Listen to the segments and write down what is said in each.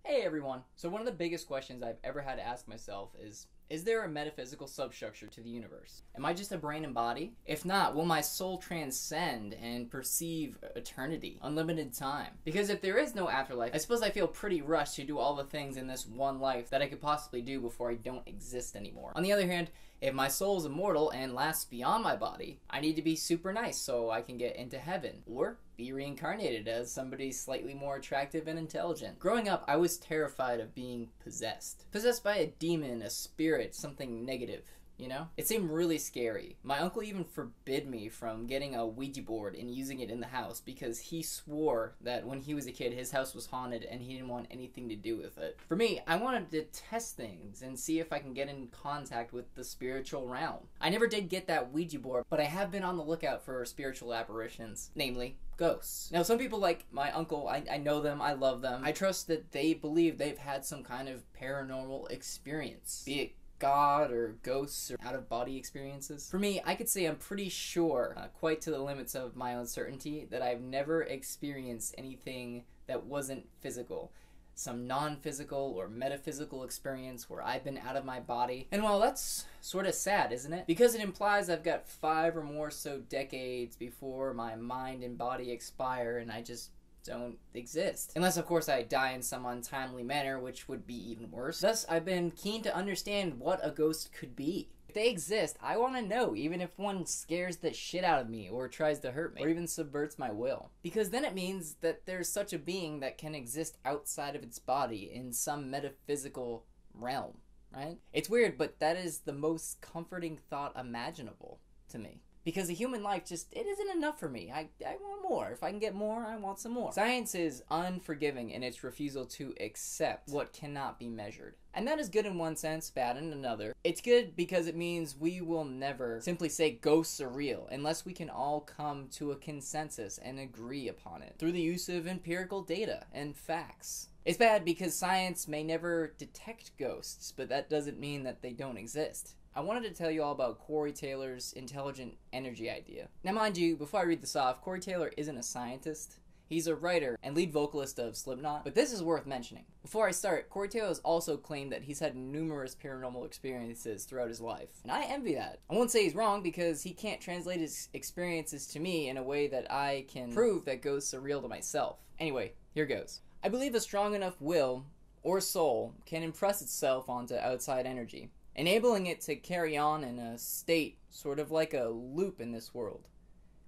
Hey everyone! So one of the biggest questions I've ever had to ask myself is there a metaphysical substructure to the universe? Am I just a brain and body? If not, will my soul transcend and perceive eternity, unlimited time? Because if there is no afterlife, I suppose I feel pretty rushed to do all the things in this one life that I could possibly do before I don't exist anymore. On the other hand, if my soul is immortal and lasts beyond my body, I need to be super nice so I can get into heaven, or be reincarnated as somebody slightly more attractive and intelligent. Growing up, I was terrified of being possessed. Possessed by a demon, a spirit, something negative. You know? It seemed really scary. My uncle even forbid me from getting a Ouija board and using it in the house because he swore that when he was a kid his house was haunted and he didn't want anything to do with it. For me, I wanted to test things and see if I can get in contact with the spiritual realm. I never did get that Ouija board, but I have been on the lookout for spiritual apparitions, namely ghosts. Now, some people like my uncle, I know them, I love them. I trust that they believe they've had some kind of paranormal experience, be it God or ghosts or out-of-body experiences. For me, I could say I'm pretty sure, quite to the limits of my own certainty, that I've never experienced anything that wasn't physical. Some non-physical or metaphysical experience where I've been out of my body. And well, that's sort of sad, isn't it? Because it implies I've got 5 or more so decades before my mind and body expire and I just don't exist. Unless, of course, I die in some untimely manner, which would be even worse. Thus, I've been keen to understand what a ghost could be. If they exist, I want to know, even if one scares the shit out of me, or tries to hurt me, or even subverts my will. Because then it means that there's such a being that can exist outside of its body in some metaphysical realm, right? It's weird, but that is the most comforting thought imaginable to me. Because a human life it isn't enough for me. I want more. If I can get more, I want some more. Science is unforgiving in its refusal to accept what cannot be measured. And that is good in one sense, bad in another. It's good because it means we will never simply say ghosts are real unless we can all come to a consensus and agree upon it through the use of empirical data and facts. It's bad because science may never detect ghosts, but that doesn't mean that they don't exist. I wanted to tell you all about Corey Taylor's intelligent energy idea. Now mind you, before I read this off, Corey Taylor isn't a scientist. He's a writer and lead vocalist of Slipknot, but this is worth mentioning. Before I start, Corey Taylor has also claimed that he's had numerous paranormal experiences throughout his life, and I envy that. I won't say he's wrong because he can't translate his experiences to me in a way that I can prove that ghosts are real to myself. Anyway, here goes. I believe a strong enough will, or soul, can impress itself onto outside energy, enabling it to carry on in a state sort of like a loop in this world.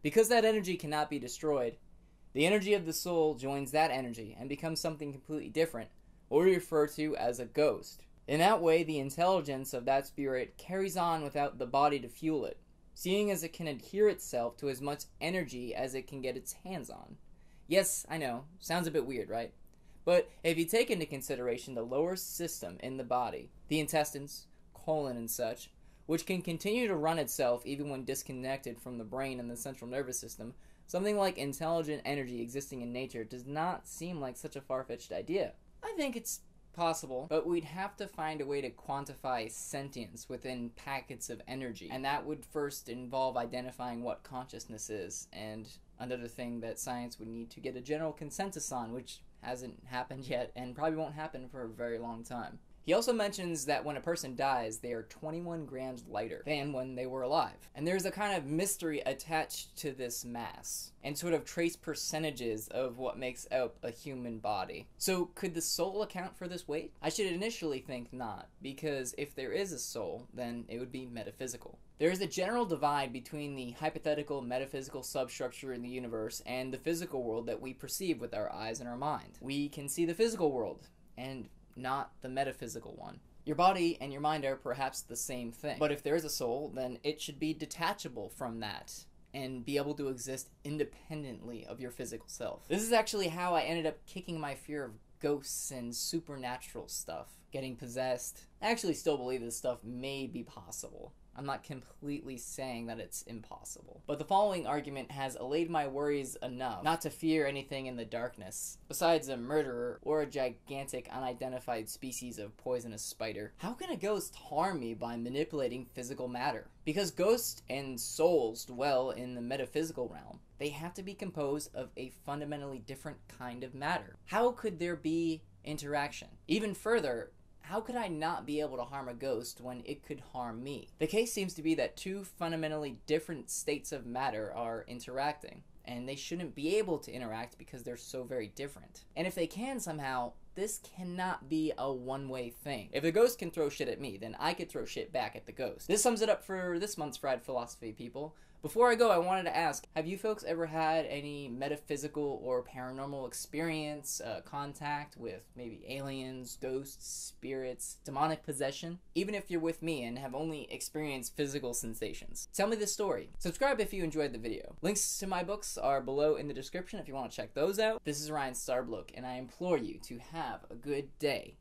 Because that energy cannot be destroyed, the energy of the soul joins that energy and becomes something completely different, or we refer to as a ghost. In that way, the intelligence of that spirit carries on without the body to fuel it, seeing as it can adhere itself to as much energy as it can get its hands on. Yes, I know, sounds a bit weird, right? But if you take into consideration the lower system in the body, the intestines, colon and such, which can continue to run itself even when disconnected from the brain and the central nervous system, something like intelligent energy existing in nature does not seem like such a far-fetched idea. I think it's possible, but we'd have to find a way to quantify sentience within packets of energy, and that would first involve identifying what consciousness is, and another thing that science would need to get a general consensus on, which hasn't happened yet and probably won't happen for a very long time. He also mentions that when a person dies, they are 21 grams lighter than when they were alive. And there's a kind of mystery attached to this mass, and sort of trace percentages of what makes up a human body. So could the soul account for this weight? I should initially think not, because if there is a soul, then it would be metaphysical. There is a general divide between the hypothetical metaphysical substructure in the universe and the physical world that we perceive with our eyes and our mind. We can see the physical world, and not the metaphysical one. Your body and your mind are perhaps the same thing, but if there is a soul, then it should be detachable from that and be able to exist independently of your physical self. This is actually how I ended up kicking my fear of ghosts and supernatural stuff, getting possessed. I actually still believe this stuff may be possible. I'm not completely saying that it's impossible. But the following argument has allayed my worries enough not to fear anything in the darkness, besides a murderer or a gigantic unidentified species of poisonous spider. How can a ghost harm me by manipulating physical matter? Because ghosts and souls dwell in the metaphysical realm. They have to be composed of a fundamentally different kind of matter. How could there be interaction. Even further, how could I not be able to harm a ghost when it could harm me? The case seems to be that two fundamentally different states of matter are interacting, and they shouldn't be able to interact because they're so very different. And if they can somehow, this cannot be a one-way thing. If the ghost can throw shit at me, then I could throw shit back at the ghost. This sums it up for this month's Fried Philosophy, people. Before I go, I wanted to ask, have you folks ever had any metaphysical or paranormal experience, contact with maybe aliens, ghosts, spirits, demonic possession? Even if you're with me and have only experienced physical sensations. Tell me the story. Subscribe if you enjoyed the video. Links to my books are below in the description if you want to check those out. This is Ryan Starblook, and I implore you to have a good day.